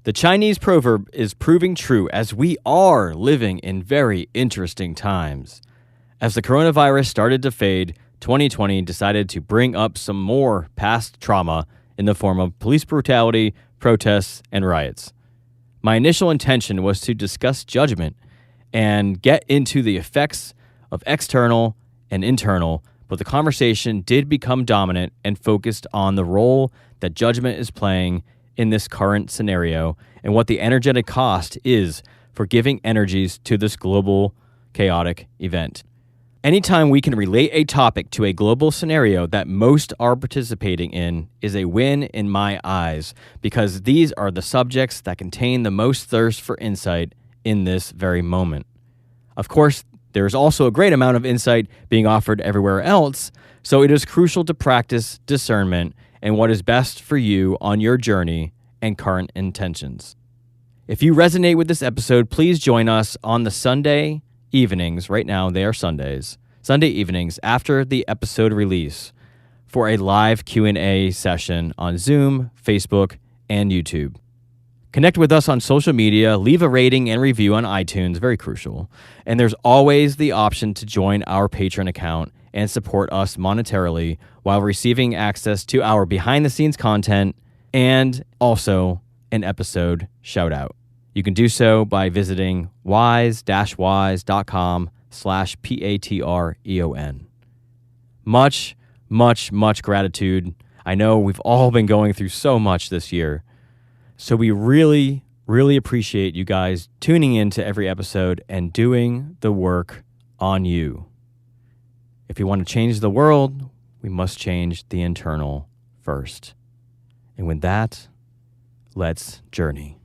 The Chinese proverb is proving true as we are living in very interesting times. As the coronavirus started to fade, 2020 decided to bring up some more past trauma in the form of police brutality, protests, and riots. My initial intention was to discuss judgment and get into the effects of external and internal, but the conversation did become dominant and focused on the role that judgment is playing in this current scenario and what the energetic cost is for giving energies to this global chaotic event. Anytime we can relate a topic to a global scenario that most are participating in is a win in my eyes, because these are the subjects that contain the most thirst for insight in this very moment. Of course, there is also a great amount of insight being offered everywhere else, so it is crucial to practice discernment and what is best for you on your journey and current intentions. If you resonate with this episode, please join us on the Sunday evenings. Right now, they are Sundays. Sunday evenings after the episode release for a live Q&A session on Zoom, Facebook, and YouTube. Connect with us on social media, leave a rating and review on iTunes, very crucial. And there's always the option to join our Patreon account and support us monetarily while receiving access to our behind-the-scenes content and also an episode shout-out. You can do so by visiting wise-wise.com/PATREON. Much, much, much gratitude. I know we've all been going through so much this year. So we really, really appreciate you guys tuning in to every episode and doing the work on you. If we want to change the world, we must change the internal first. And with that, let's journey.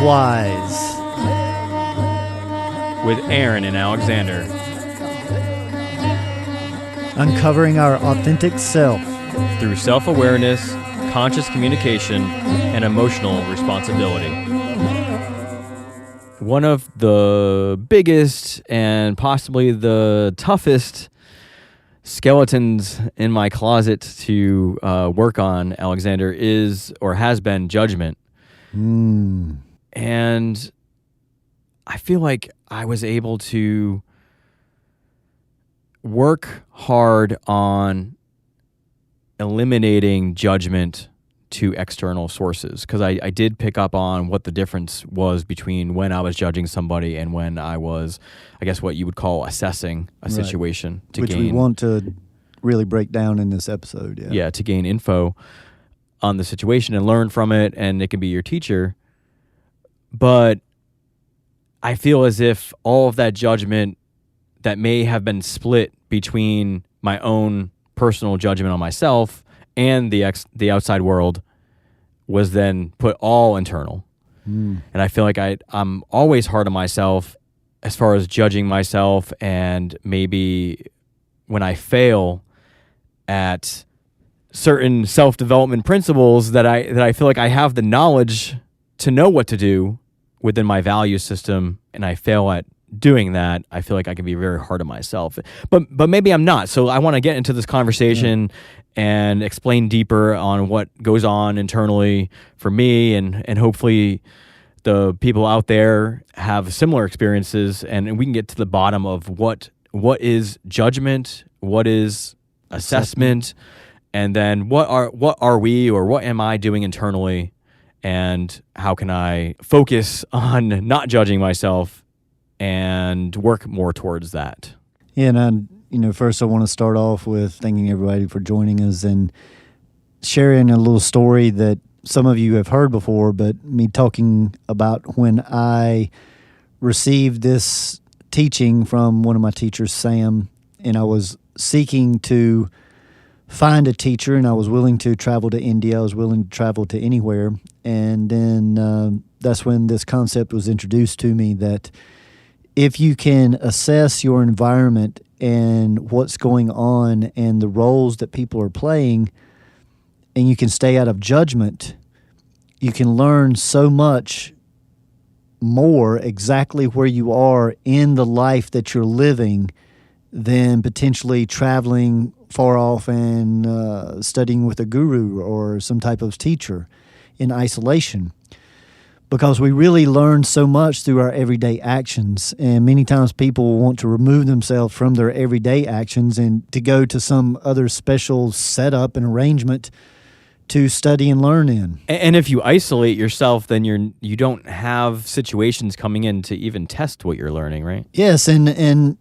Wise. With Aaron and Alexander. Uncovering our authentic self Through self-awareness, conscious communication, and emotional responsibility. One of the biggest and possibly the toughest skeletons in my closet to work on, Alexander, is or has been judgment. And I feel like I was able to work hard on eliminating judgment to external sources, because I did pick up on what the difference was between when I was judging somebody and when I was, I guess, what you would call assessing a situation to which gain. we want to really break down in this episode. Yeah, to gain info on the situation and learn from it, and it can be your teacher. But I feel as if all of that judgment that may have been split between my own personal judgment on myself and the outside world was then put all internal. And I feel like I'm always hard on myself as far as judging myself, and maybe when I fail at certain self-development principles that I feel like I have the knowledge to know what to do within my value system, and I fail at doing that, I feel like I can be very hard on myself. But maybe I'm not. So I want to get into this conversation and explain deeper on what goes on internally for me, and hopefully the people out there have similar experiences, and we can get to the bottom of what is judgment, what is assessment, and then what are we, or what am I doing internally, and how can I focus on not judging myself and work more towards that. Yeah, and first I want to start off with thanking everybody for joining us and sharing a little story that some of you have heard before, but me talking about when I received this teaching from one of my teachers, Sam, and I was seeking to find a teacher, and I was willing to travel to India. I was willing to travel to anywhere. And then that's when this concept was introduced to me that if you can assess your environment and what's going on and the roles that people are playing, and you can stay out of judgment, you can learn so much more exactly where you are in the life that you're living than potentially traveling far off and studying with a guru or some type of teacher in isolation. Because we really learn so much through our everyday actions. And many times people want to remove themselves from their everyday actions and to go to some other special setup and arrangement to study and learn in. And if you isolate yourself, then you don't have situations coming in to even test what you're learning, right? Yes, and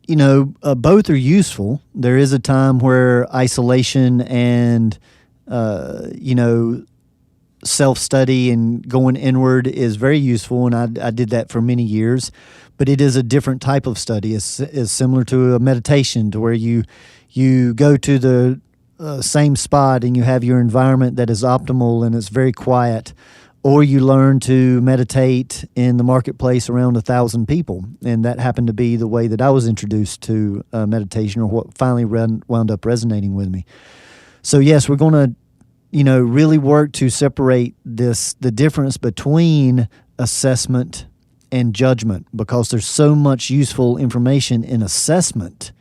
both are useful. There is a time where isolation and self-study and going inward is very useful, and I did that for many years. But it is a different type of study. It's similar to a meditation, to where you go to the same spot and you have your environment that is optimal and it's very quiet, or you learn to meditate in the marketplace around 1,000 people. And that happened to be the way that I was introduced to meditation, or what finally wound up resonating with me. So yes, we're going to really work to separate the difference between assessment and judgment, because there's so much useful information in assessment,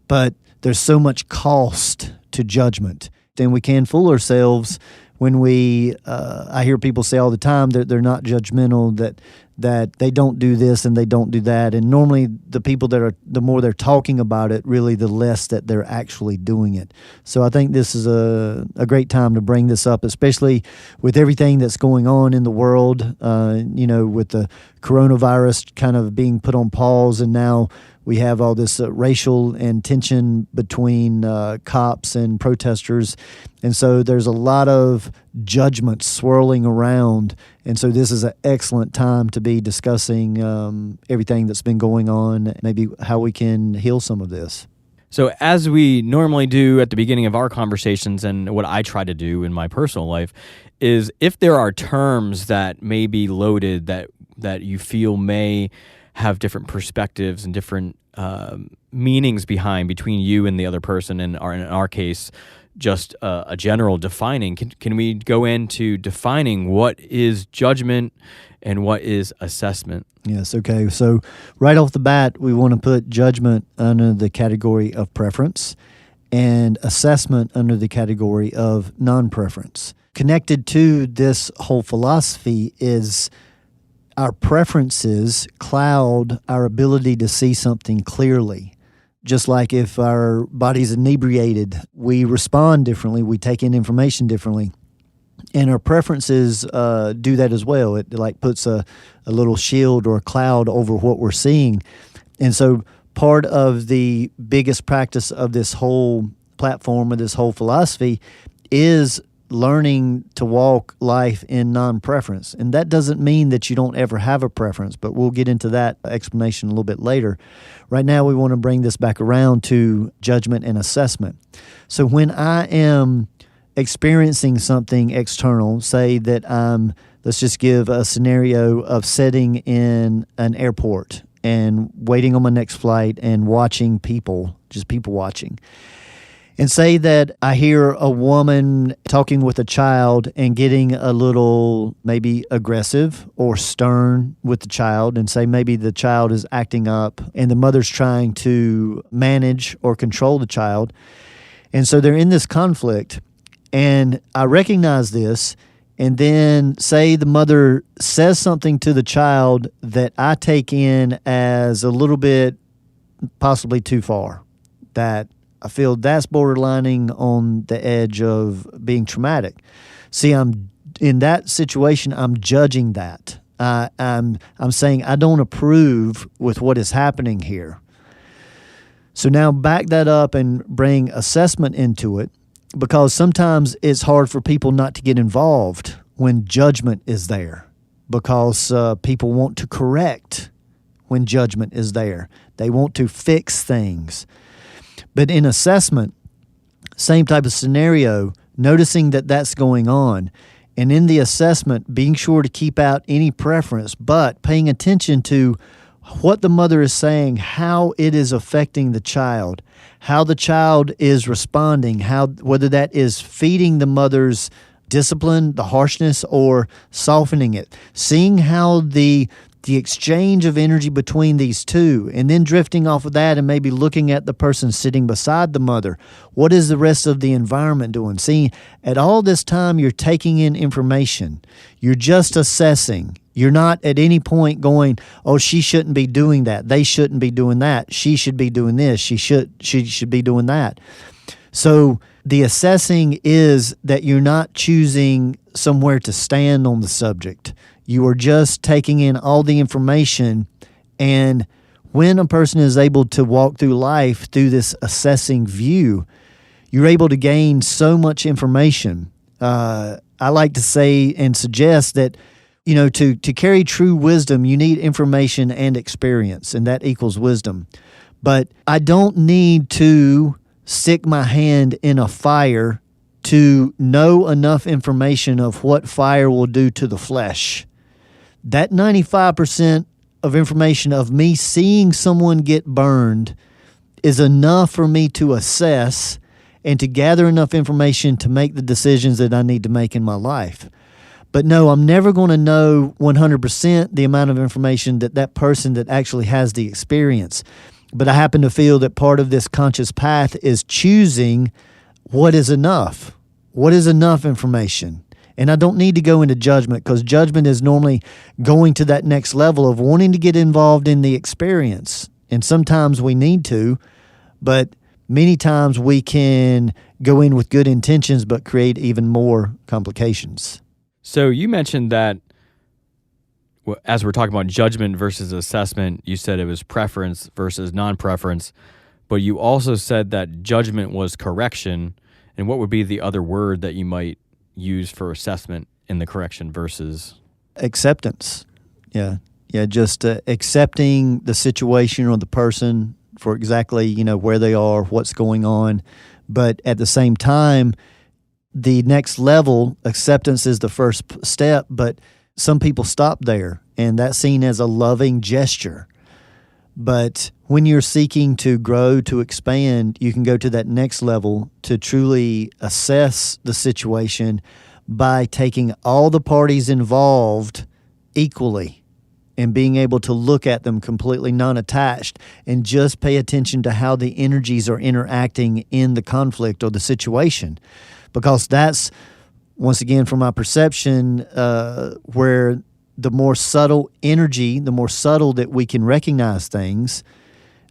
but there's so much cost to judgment. Then we can fool ourselves when I hear people say all the time that they're not judgmental, that they don't do this and they don't do that. And normally the people the more they're talking about it, really the less that they're actually doing it. So I think this is a great time to bring this up, especially with everything that's going on in the world, with the coronavirus kind of being put on pause, and now we have all this racial and tension between cops and protesters. And so there's a lot of judgment swirling around. And so this is an excellent time to be discussing everything that's been going on, maybe how we can heal some of this. So as we normally do at the beginning of our conversations, and what I try to do in my personal life, is if there are terms that may be loaded that you feel may have different perspectives and different meanings between you and the other person, and in our case, just a general defining. Can we go into defining what is judgment and what is assessment? Yes, okay. So right off the bat, we want to put judgment under the category of preference and assessment under the category of non-preference. Connected to this whole philosophy is our preferences cloud our ability to see something clearly. Just like if our body's inebriated, we respond differently, we take in information differently. And our preferences do that as well. It like puts a little shield or a cloud over what we're seeing. And so part of the biggest practice of this whole platform, or this whole philosophy, is learning to walk life in non-preference. And that doesn't mean that you don't ever have a preference, but we'll get into that explanation a little bit later. Right now, we want to bring this back around to judgment and assessment. So when I am experiencing something external, say that let's just give a scenario of sitting in an airport and waiting on my next flight and watching people, just people watching. And say that I hear a woman talking with a child and getting a little maybe aggressive or stern with the child, and say maybe the child is acting up and the mother's trying to manage or control the child. And so they're in this conflict, and I recognize this, and then say the mother says something to the child that I take in as a little bit possibly too far, that I feel that's borderlining on the edge of being traumatic. See, I'm in that situation, I'm judging that. I'm saying I don't approve with what is happening here. So now back that up and bring assessment into it, because sometimes it's hard for people not to get involved when judgment is there, because people want to correct when judgment is there. They want to fix things. But in assessment, Same type of scenario, noticing that that's going on. And in the assessment, being sure to keep out any preference, but paying attention to what the mother is saying, how it is affecting the child, how the child is responding, whether that is feeding the mother's discipline, the harshness, or softening it. Seeing how the exchange of energy between these two, and then drifting off of that and maybe looking at the person sitting beside the mother. What is the rest of the environment doing? See, at all this time, you're taking in information. You're just assessing. You're not at any point going, oh, she shouldn't be doing that. They shouldn't be doing that. She should be doing this. She should be doing that. So the assessing is that you're not choosing somewhere to stand on the subject. You are just taking in all the information, and when a person is able to walk through life through this assessing view, you're able to gain so much information. I like to say and suggest that, to carry true wisdom, you need information and experience, and that equals wisdom. But I don't need to stick my hand in a fire to know enough information of what fire will do to the flesh. That 95% of information of me seeing someone get burned is enough for me to assess and to gather enough information to make the decisions that I need to make in my life. But no, I'm never going to know 100% the amount of information that person that actually has the experience. But I happen to feel that part of this conscious path is choosing what is enough. What is enough information? And I don't need to go into judgment, because judgment is normally going to that next level of wanting to get involved in the experience. And sometimes we need to, but many times we can go in with good intentions but create even more complications. So you mentioned that as we're talking about judgment versus assessment, you said it was preference versus non-preference, but you also said that judgment was correction. And what would be the other word that you might use for assessment in the correction versus? Acceptance. Yeah, just accepting the situation or the person for exactly, where they are, what's going on. But at the same time, the next level, acceptance is the first step, but some people stop there, and that's seen as a loving gesture. But when you're seeking to grow, to expand, you can go to that next level to truly assess the situation by taking all the parties involved equally and being able to look at them completely non-attached and just pay attention to how the energies are interacting in the conflict or the situation. Because that's, once again, from my perception, where the more subtle energy, the more subtle that we can recognize things,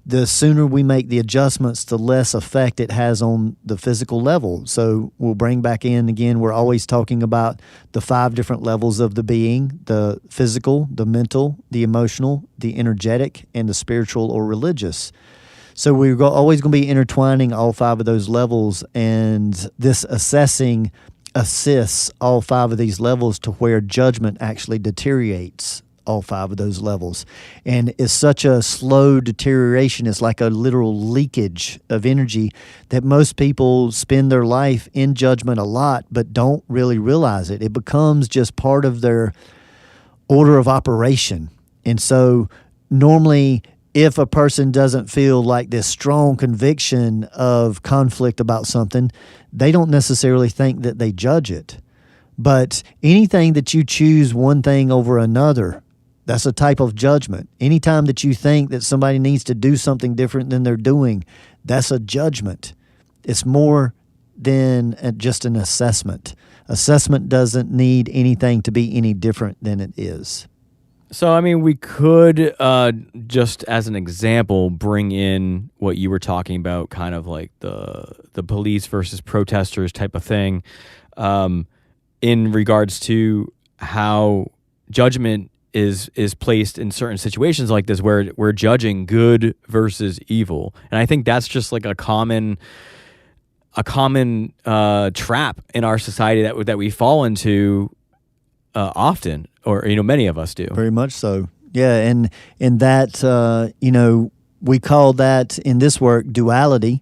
the sooner we make the adjustments, the less effect it has on the physical level. So we'll bring back in, again, we're always talking about the 5 different levels of the being: the physical, the mental, the emotional, the energetic, and the spiritual or religious. So we're always going to be intertwining all 5 of those levels, and this assessing assists all 5 of these levels to where judgment actually deteriorates all 5 of those levels. And it's such a slow deterioration. It's like a literal leakage of energy that most people spend their life in judgment a lot but don't really realize it. It becomes just part of their order of operation. And so normally, if a person doesn't feel like this strong conviction of conflict about something, they don't necessarily think that they judge it. But anything that you choose one thing over another, that's a type of judgment. Anytime that you think that somebody needs to do something different than they're doing, that's a judgment. It's more than just an assessment. Assessment doesn't need anything to be any different than it is. So, I mean, we could, just as an example, bring in what you were talking about, kind of like the police versus protesters type of thing, in regards to how judgment is placed in certain situations like this, where we're judging good versus evil. And I think that's just like a common trap in our society that we fall into often, or many of us do. Very much so. Yeah, and that we call that in this work duality.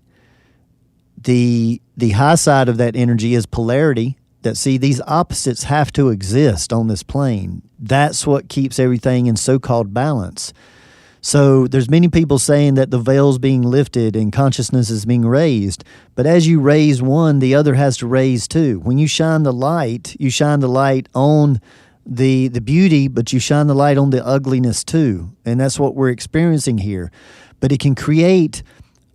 The the high side of that energy is polarity. That, see, these opposites have to exist on this plane. That's what keeps everything in so-called balance. So there's many people saying that the veil's being lifted and consciousness is being raised. But as you raise one, the other has to raise too. When you shine the light on the beauty, but you shine the light on the ugliness too. And that's what we're experiencing here. But it can create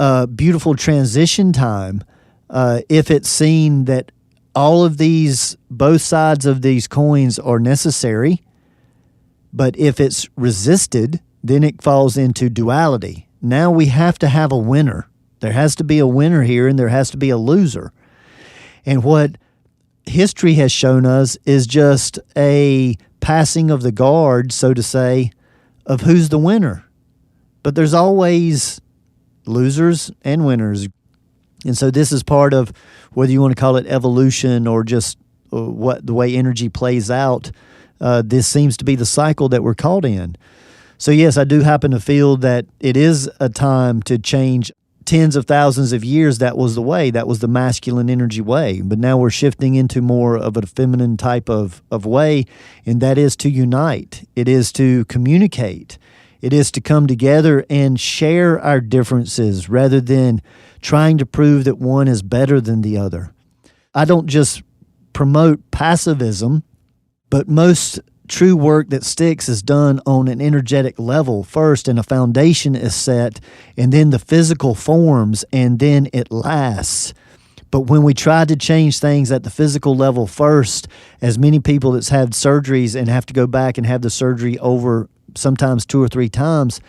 a beautiful transition time if it's seen that all of these, both sides of these coins are necessary. But if it's resisted, then it falls into duality. Now we have to have a winner. There has to be a winner here, and there has to be a loser. And what history has shown us is just a passing of the guard, so to say, of who's the winner. But there's always losers and winners. And so this is part of, whether you want to call it evolution or just what the way energy plays out, this seems to be the cycle that we're caught in. So yes, I do happen to feel that it is a time to change. Tens of thousands of years, that was the way. That was the masculine energy way. But now we're shifting into more of a feminine type of way, and that is to unite. It is to communicate. It is to come together and share our differences rather than trying to prove that one is better than the other. I don't just promote passivism, but most true work that sticks is done on an energetic level first, and a foundation is set, and then the physical forms, and then it lasts. But when we try to change things at the physical level first, as many people that's had surgeries and have to go back and have the surgery over sometimes 2 or 3 times,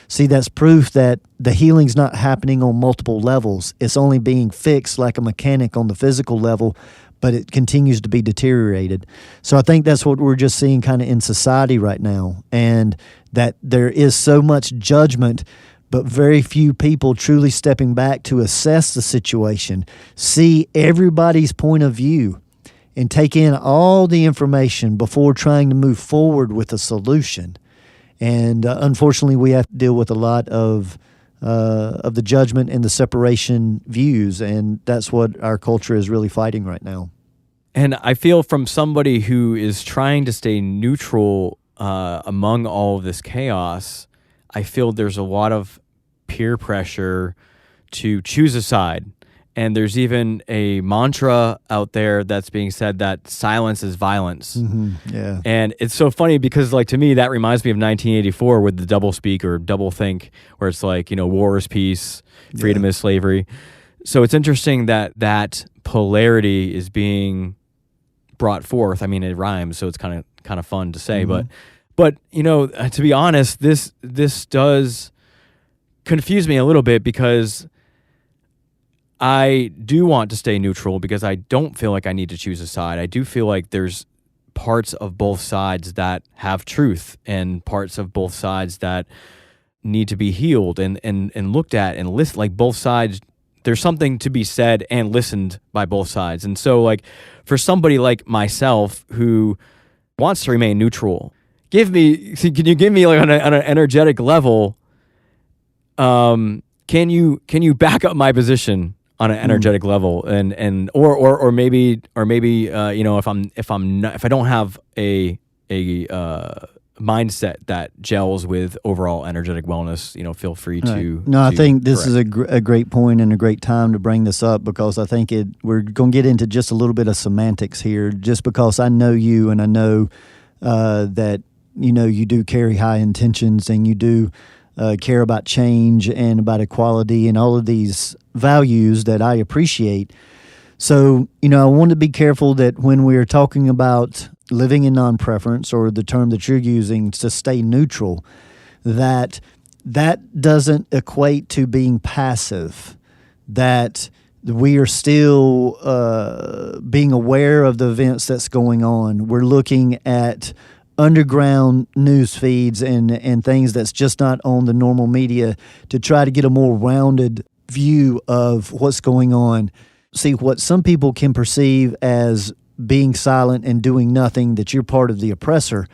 see, that's proof that the healing's not happening on multiple levels. It's only being fixed like a mechanic on the physical level, but it continues to be deteriorated. So I think that's what we're just seeing kind of in society right now, and that there is so much judgment, but very few people truly stepping back to assess the situation, see everybody's point of view, and take in all the information before trying to move forward with a solution. And unfortunately, we have to deal with a lot of the judgment and the separation views, and that's what our culture is really fighting right now. And I feel, from somebody who is trying to stay neutral among all of this chaos, I feel there's a lot of peer pressure to choose a side. And there's even a mantra out there that's being said that silence is violence. Mm-hmm. Yeah. And it's so funny because, like, to me, that reminds me of 1984 with the double speak or double think, where it's like, war is peace, freedom is slavery. So it's interesting that that polarity is being brought forth. I mean, it rhymes, so it's kind of fun to say. Mm-hmm. But to be honest, this does confuse me a little bit, because I do want to stay neutral, because I don't feel like I need to choose a side. I do feel like there's parts of both sides that have truth, and parts of both sides that need to be healed and looked at and listened. Like, both sides, there's something to be said and listened by both sides. And so, like, for somebody like myself who wants to remain neutral, can you give me like on an energetic level, can you back up my position on an energetic level, or maybe if I don't have a mindset that gels with overall energetic wellness, feel free to. No, I think this is a great point and a great time to bring this up, because I think we're going to get into just a little bit of semantics here, just because I know you, and I know that you do carry high intentions, and you do care about change and about equality and all of these values that I appreciate. So, I want to be careful that when we are talking about living in non-preference, or the term that you're using to stay neutral, that doesn't equate to being passive, that we are still being aware of the events that's going on. We're looking at underground news feeds and things that's just not on the normal media to try to get a more rounded view of what's going on. See, what some people can perceive as being silent and doing nothing, that you're part of the oppressor,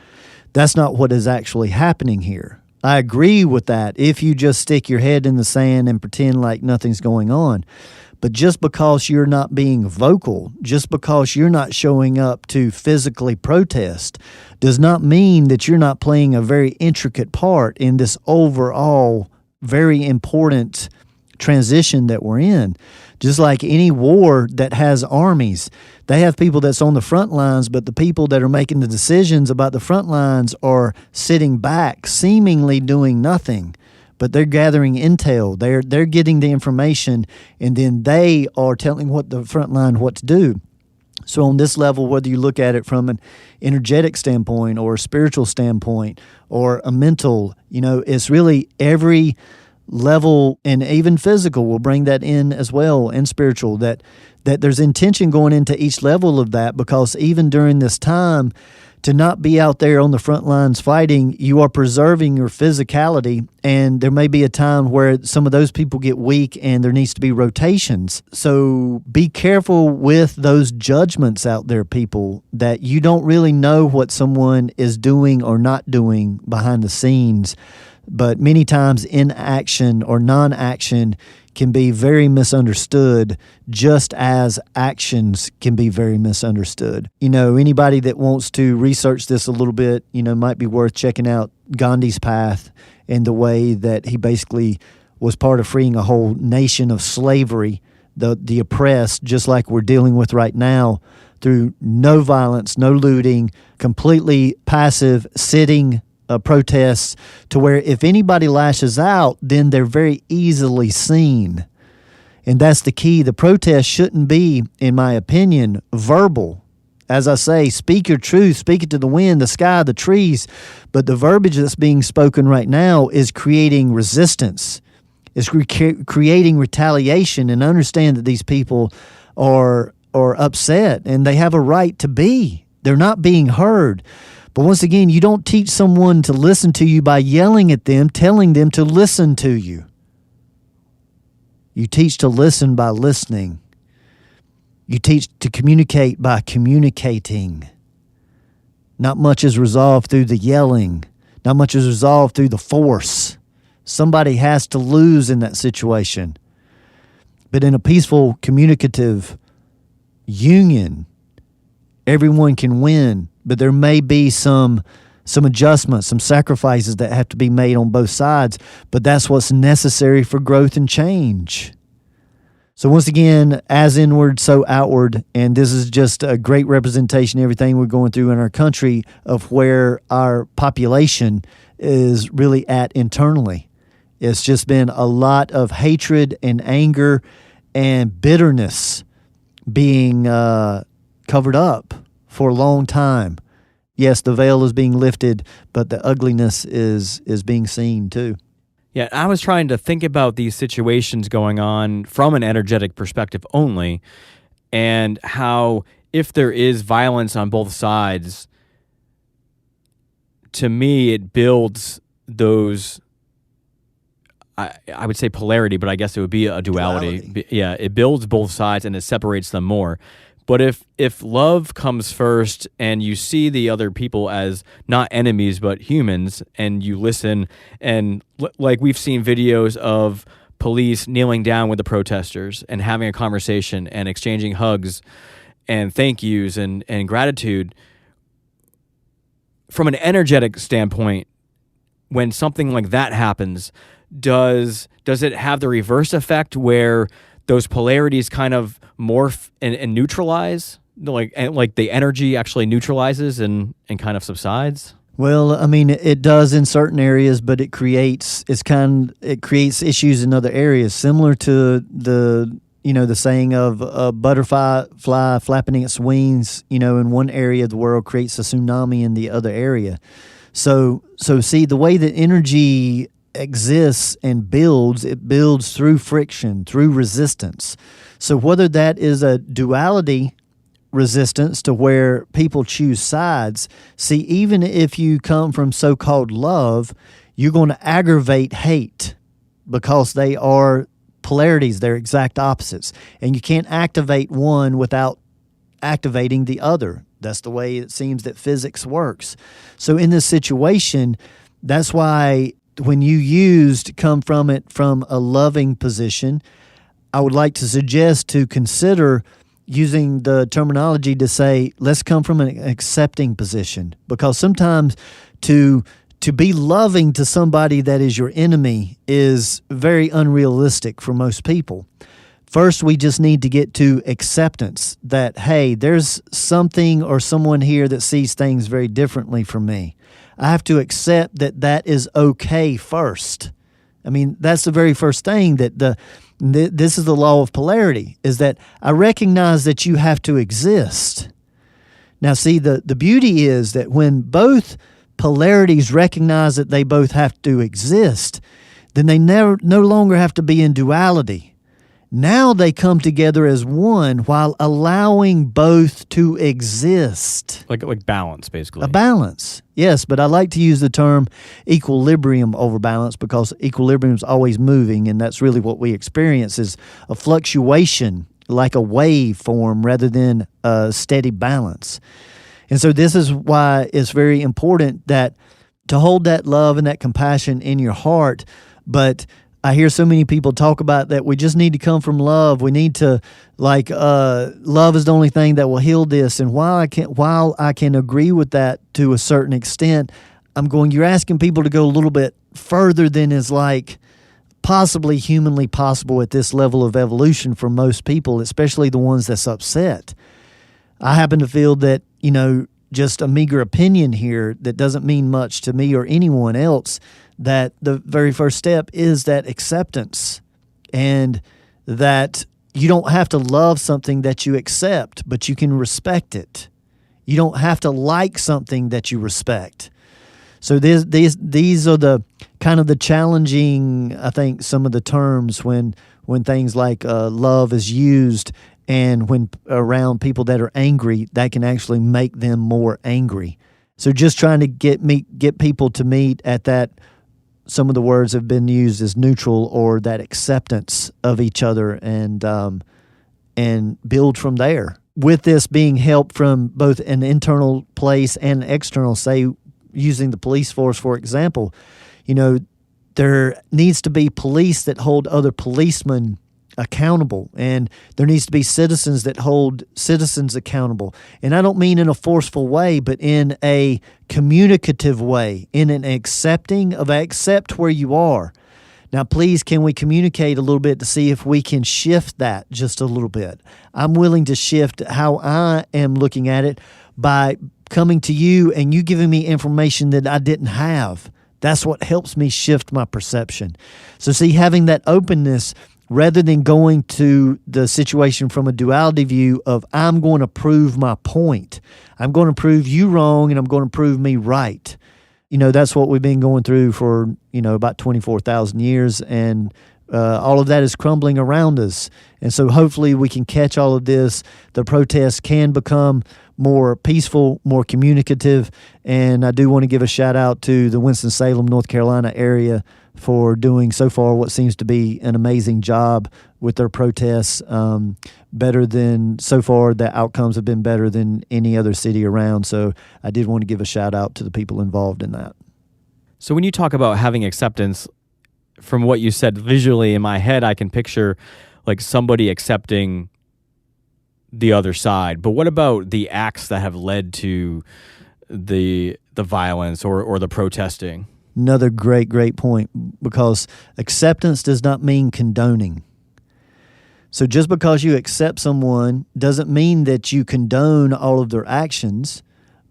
that's not what is actually happening here. I agree with that if you just stick your head in the sand and pretend like nothing's going on. But just because you're not being vocal, just because you're not showing up to physically protest, does not mean that you're not playing a very intricate part in this overall very important transition that we're in. Just like any war that has armies, they have people that's on the front lines, but the people that are making the decisions about the front lines are sitting back, seemingly doing nothing. But they're gathering intel. They're getting the information, and then they are telling what the front line what to do. So on this level, whether you look at it from an energetic standpoint or a spiritual standpoint or a mental, it's really every level, and even physical will bring that in as well, and spiritual, that there's intention going into each level of that, because even during this time, to not be out there on the front lines fighting, you are preserving your physicality, and there may be a time where some of those people get weak and there needs to be rotations. So be careful with those judgments out there, people, that you don't really know what someone is doing or not doing behind the scenes. But many times inaction or non-action can be very misunderstood, just as actions can be very misunderstood. Anybody that wants to research this a little bit, might be worth checking out Gandhi's path and the way that he basically was part of freeing a whole nation of slavery, the oppressed, just like we're dealing with right now, through no violence, no looting, completely passive, sitting protests, to where if anybody lashes out, then they're very easily seen. And that's the key. The protest shouldn't be, in my opinion, verbal. As I say, speak your truth, speak it to the wind, the sky, the trees. But the verbiage that's being spoken right now is creating resistance, is creating retaliation, and understand that these people are upset, and they have a right to be. They're not being heard. But once again, you don't teach someone to listen to you by yelling at them, telling them to listen to you. You teach to listen by listening. You teach to communicate by communicating. Not much is resolved through the yelling. Not much is resolved through the force. Somebody has to lose in that situation. But in a peaceful, communicative union, everyone can win. But there may be some adjustments, some sacrifices that have to be made on both sides. But that's what's necessary for growth and change. So once again, as inward, so outward. And this is just a great representation of everything we're going through in our country, of where our population is really at internally. It's just been a lot of hatred and anger and bitterness being covered up for a long time. Yes, the veil is being lifted, but the ugliness is being seen too. Yeah, I was trying to think about these situations going on from an energetic perspective only, and how if there is violence on both sides, to me it builds those, I would say polarity, but I guess it would be a duality. Yeah, it builds both sides and it separates them more. But if love comes first and you see the other people as not enemies but humans, and you listen, and like we've seen videos of police kneeling down with the protesters and having a conversation and exchanging hugs and thank yous and gratitude, from an energetic standpoint, when something like that happens, does it have the reverse effect where those polarities kind of morph and neutralize, like the energy actually neutralizes and kind of subsides? Well, I mean, it does in certain areas, but it creates issues in other areas, similar to the saying of a butterfly flapping its wings, in one area of the world creates a tsunami in the other area. So see, the way that energy exists and builds, it builds through friction, through resistance. So whether that is a duality resistance to where people choose sides, see, even if you come from so-called love, you're going to aggravate hate because they are polarities, they're exact opposites. And you can't activate one without activating the other. That's the way it seems that physics works. So in this situation, that's why when you come from it from a loving position, I would like to suggest to consider using the terminology to say, let's come from an accepting position. Because sometimes to be loving to somebody that is your enemy is very unrealistic for most people. First, we just need to get to acceptance that, hey, there's something or someone here that sees things very differently from me. I have to accept that that is okay first. I mean, that's the very first thing, that this is the law of polarity, is that I recognize that you have to exist. Now, see, the beauty is that when both polarities recognize that they both have to exist, then they no longer have to be in duality. Now they come together as one while allowing both to exist. Like balance, basically. A balance, yes, but I like to use the term equilibrium over balance because equilibrium is always moving, and that's really what we experience is a fluctuation like a wave form rather than a steady balance. And so this is why it's very important that to hold that love and that compassion in your heart. But I hear so many people talk about that we just need to come from love. We need to, love is the only thing that will heal this. And while I can agree with that to a certain extent, you're asking people to go a little bit further than is possibly humanly possible at this level of evolution for most people, especially the ones that's upset. I happen to feel that, just a meager opinion here that doesn't mean much to me or anyone else, that the very first step is that acceptance, and that you don't have to love something that you accept, but you can respect it. You don't have to like something that you respect. So these are the kind of the challenging, I think, some of the terms when things like love is used, and when around people that are angry, that can actually make them more angry. So just trying to get people to meet at that. Some of the words have been used as neutral, or that acceptance of each other, and build from there. With this being help from both an internal place and external, say using the police force, for example, there needs to be police that hold other policemen accountable, and there needs to be citizens that hold citizens accountable. And I don't mean in a forceful way, but in a communicative way, in an accepting of accept where you are. Now, please, can we communicate a little bit to see if we can shift that just a little bit? I'm willing to shift how I am looking at it by coming to you and you giving me information that I didn't have. That's what helps me shift my perception. So see, having that openness rather than going to the situation from a duality view of I'm going to prove my point. I'm going to prove you wrong and I'm going to prove me right. That's what we've been going through for, about 24,000 years, and all of that is crumbling around us. And so hopefully we can catch all of this. The protests can become more peaceful, more communicative, and I do want to give a shout out to the Winston-Salem, North Carolina area for doing so far what seems to be an amazing job with their protests. So far the outcomes have been better than any other city around. So I did want to give a shout out to the people involved in that. So when you talk about having acceptance, from what you said visually in my head, I can picture like somebody accepting the other side. But what about the acts that have led to the violence or the protesting? Another great point, because acceptance does not mean condoning. So just because you accept someone doesn't mean that you condone all of their actions,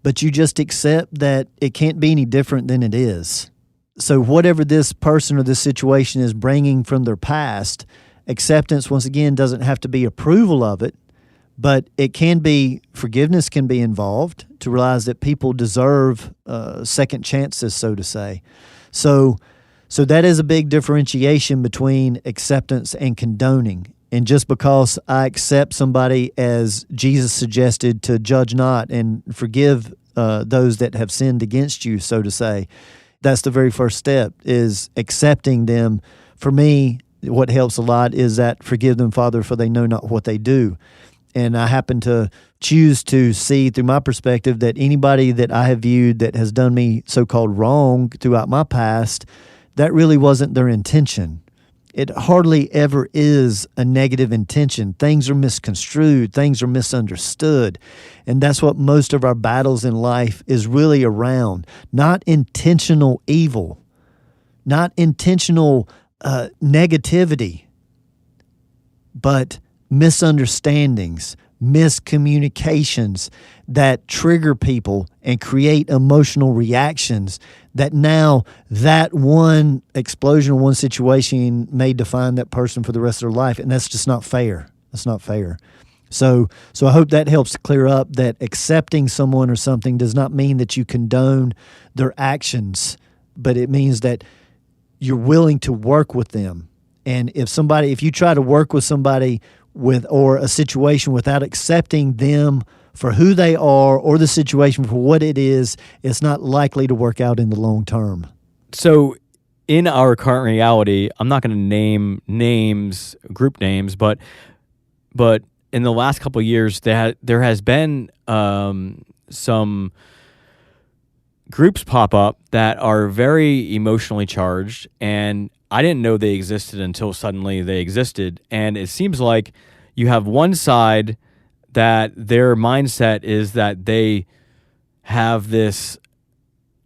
but you just accept that it can't be any different than it is. So whatever this person or this situation is bringing from their past, acceptance, once again, doesn't have to be approval of it, but it can be, forgiveness can be involved to realize that people deserve second chances, so to say. So that is a big differentiation between acceptance and condoning. And just because I accept somebody, as Jesus suggested, to judge not and forgive those that have sinned against you, so to say, that's the very first step, is accepting them. For me, what helps a lot is that forgive them, Father, for they know not what they do. And I happen to choose to see through my perspective that anybody that I have viewed that has done me so-called wrong throughout my past, that really wasn't their intention. it hardly ever is a negative intention. Things are misconstrued, things are misunderstood. And that's what most of our battles in life is really around. Not intentional evil, not intentional negativity, but misunderstandings, miscommunications that trigger people and create emotional reactions that now that one explosion, one situation may define that person for the rest of their life. And that's just not fair. That's not fair. So I hope that helps to clear up that accepting someone or something does not mean that you condone their actions, but it means that you're willing to work with them. And if you try to work with somebody or a situation without accepting them for who they are or the situation for what it is, it's not likely to work out in the long term. So in our current reality, I'm not going to name names, group names, but in the last couple of years, there has been some groups pop up that are very emotionally charged, and I didn't know they existed until suddenly they existed. And it seems like you have one side that their mindset is that they have this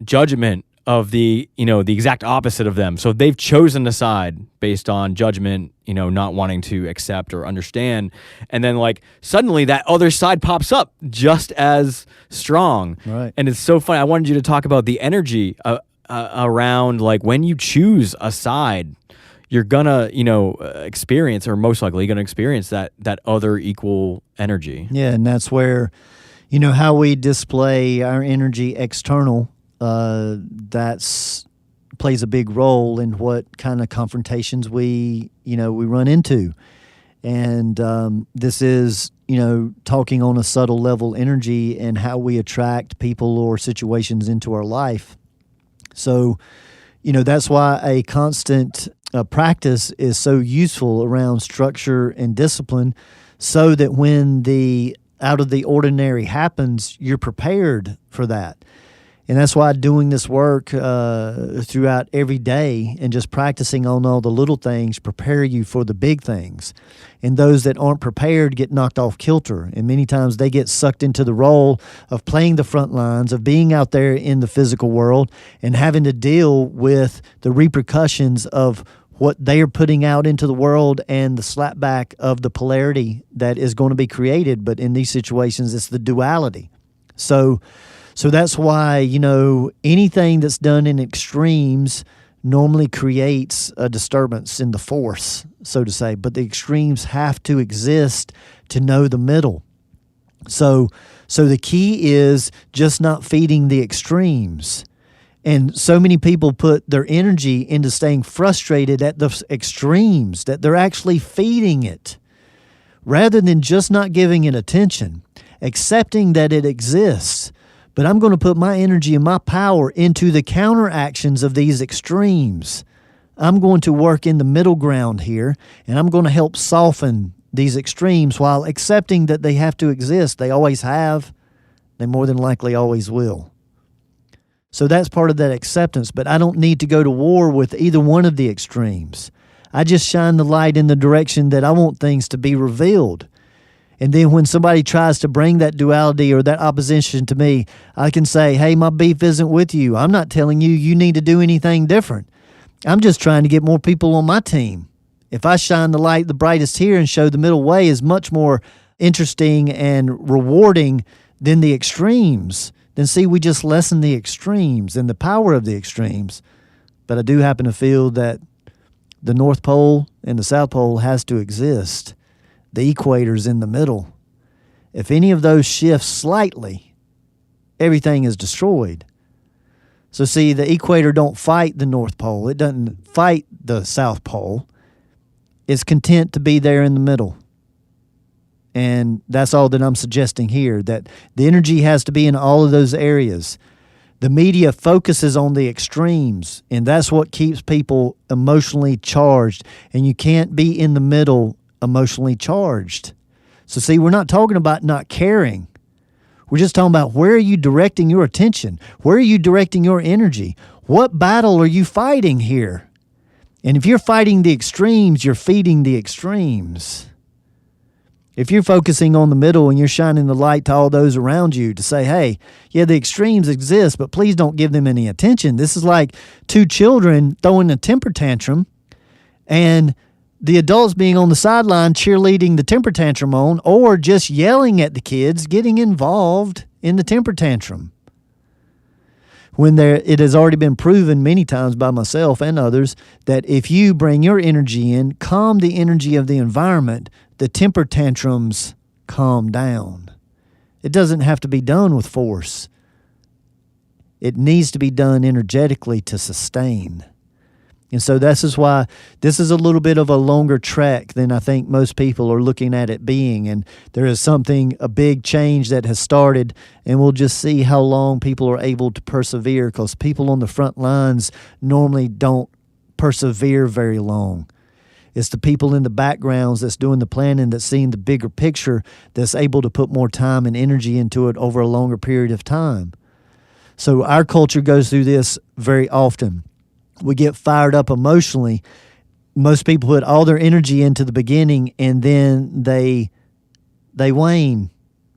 judgment of the exact opposite of them. So they've chosen a side based on judgment, not wanting to accept or understand. And then suddenly that other side pops up just as strong. Right. And it's so funny. I wanted you to talk about the energy around when you choose a side, you're gonna experience, or most likely gonna experience that other equal energy. Yeah, and that's where how we display our energy external, that's plays a big role in what kind of confrontations we run into. And this is talking on a subtle level energy and how we attract people or situations into our life. So that's why a constant practice is so useful around structure and discipline, so that when the out of the ordinary happens, you're prepared for that. And that's why doing this work throughout every day and just practicing on all the little things prepare you for the big things. And those that aren't prepared get knocked off kilter. And many times they get sucked into the role of playing the front lines, of being out there in the physical world and having to deal with the repercussions of what they are putting out into the world and the slapback of the polarity that is going to be created. But in these situations, it's the duality. So that's why, anything that's done in extremes normally creates a disturbance in the force, so to say. But the extremes have to exist to know the middle. So the key is just not feeding the extremes. And so many people put their energy into staying frustrated at the extremes, that they're actually feeding it, rather than just not giving it attention, accepting that it exists. But I'm going to put my energy and my power into the counteractions of these extremes. I'm going to work in the middle ground here, and I'm going to help soften these extremes while accepting that they have to exist. They always have. They more than likely always will. So that's part of that acceptance, but I don't need to go to war with either one of the extremes. I just shine the light in the direction that I want things to be revealed. And then when somebody tries to bring that duality or that opposition to me, I can say, hey, my beef isn't with you. I'm not telling you you need to do anything different. I'm just trying to get more people on my team. If I shine the light the brightest here and show the middle way is much more interesting and rewarding than the extremes, then see, we just lessen the extremes and the power of the extremes. But I do happen to feel that the North Pole and the South Pole has to exist. The equator's in the middle. If any of those shifts slightly, everything is destroyed. So see, the equator don't fight the North Pole. It doesn't fight the South Pole. It's content to be there in the middle. And that's all that I'm suggesting here, that the energy has to be in all of those areas. The media focuses on the extremes, and that's what keeps people emotionally charged. And you can't be in the middle emotionally charged. So see, we're not talking about not caring. We're just talking about, where are you directing your attention? Where are you directing your energy? What battle are you fighting here? And if you're fighting the extremes, you're feeding the extremes. If you're focusing on the middle and you're shining the light to all those around you to say, hey, yeah, the extremes exist, but please don't give them any attention. This is like two children throwing a temper tantrum and the adults being on the sideline cheerleading the temper tantrum on, or just yelling at the kids, getting involved in the temper tantrum. When it has already been proven many times by myself and others that if you bring your energy in, calm the energy of the environment, the temper tantrums calm down. It doesn't have to be done with force. It needs to be done energetically to sustain. And so this is why this is a little bit of a longer trek than I think most people are looking at it being. And there is a big change that has started, and we'll just see how long people are able to persevere, because people on the front lines normally don't persevere very long. It's the people in the backgrounds that's doing the planning, that's seeing the bigger picture, that's able to put more time and energy into it over a longer period of time. So our culture goes through this very often. We get fired up emotionally. Most people put all their energy into the beginning, and then they wane.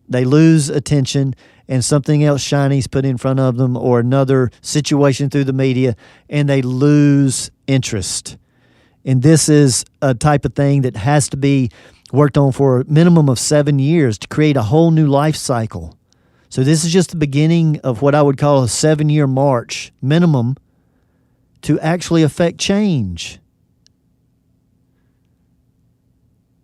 They lose attention, and something else shiny is put in front of them, or another situation through the media, and they lose interest. And this is a type of thing that has to be worked on for a minimum of 7 years to create a whole new life cycle. So this is just the beginning of what I would call a 7-year march minimum to actually affect change.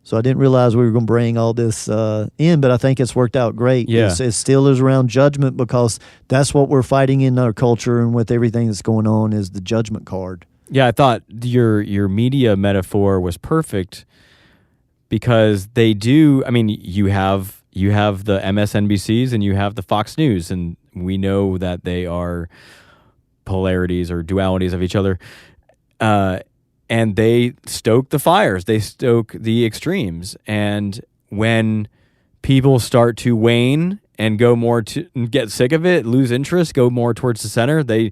So I didn't realize we were going to bring all this in, but I think it's worked out great. Yeah. It still is around judgment, because that's what we're fighting in our culture, and with everything that's going on is the judgment card. Yeah, I thought your media metaphor was perfect, because they do. I mean, you have the MSNBCs and you have the Fox News, and we know that they are polarities or dualities of each other, and they stoke the fires, they stoke the extremes. And when people start to wane and go more to get sick of it, lose interest, go more towards the center, they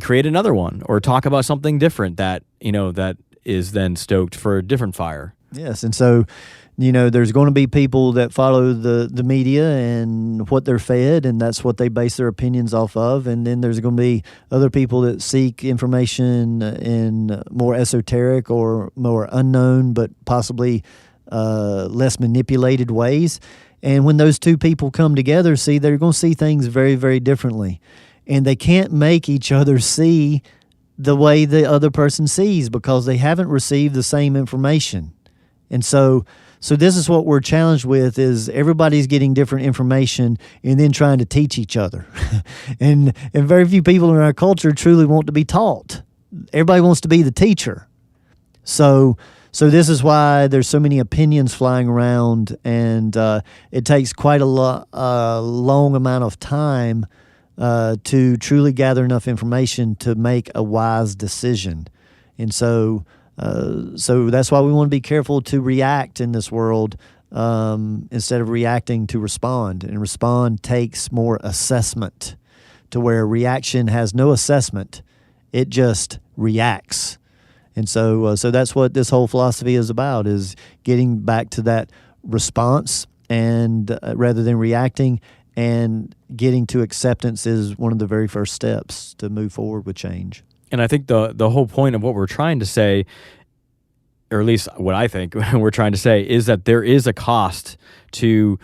create another one or talk about something different that that is then stoked for a different fire. Yes, and so there's going to be people that follow the media and what they're fed, and that's what they base their opinions off of. And then there's going to be other people that seek information in more esoteric or more unknown, but possibly less manipulated ways. And when those two people come together, they're going to see things very, very differently. And they can't make each other see the way the other person sees, because they haven't received the same information. And so this is what we're challenged with, is everybody's getting different information and then trying to teach each other. and very few people in our culture truly want to be taught. Everybody wants to be the teacher. So this is why there's so many opinions flying around, and it takes quite a long amount of time to truly gather enough information to make a wise decision. And so that's why we want to be careful to react in this world instead of reacting to respond. And respond takes more assessment, to where reaction has no assessment. It just reacts. And so that's what this whole philosophy is about, is getting back to that response, and rather than reacting, and getting to acceptance is one of the very first steps to move forward with change. And I think the whole point of what we're trying to say, or at least what I think we're trying to say, is that there is a cost to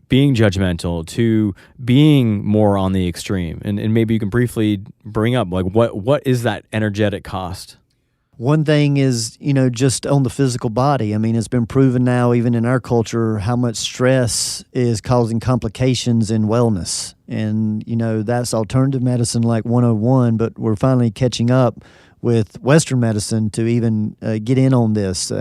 being judgmental, to being more on the extreme. And maybe you can briefly bring up, like, what is that energetic cost? One thing is, just on the physical body. I mean, it's been proven now, even in our culture, how much stress is causing complications in wellness. And, that's alternative medicine like 101, but we're finally catching up with Western medicine to even get in on this.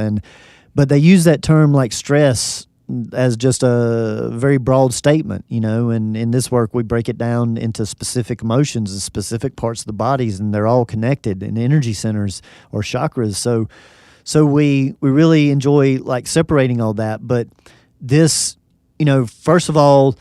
But they use that term like stress as just a very broad statement, and in this work we break it down into specific emotions and specific parts of the bodies, and they're all connected in energy centers or chakras. So we really enjoy like separating all that. But this, first of all,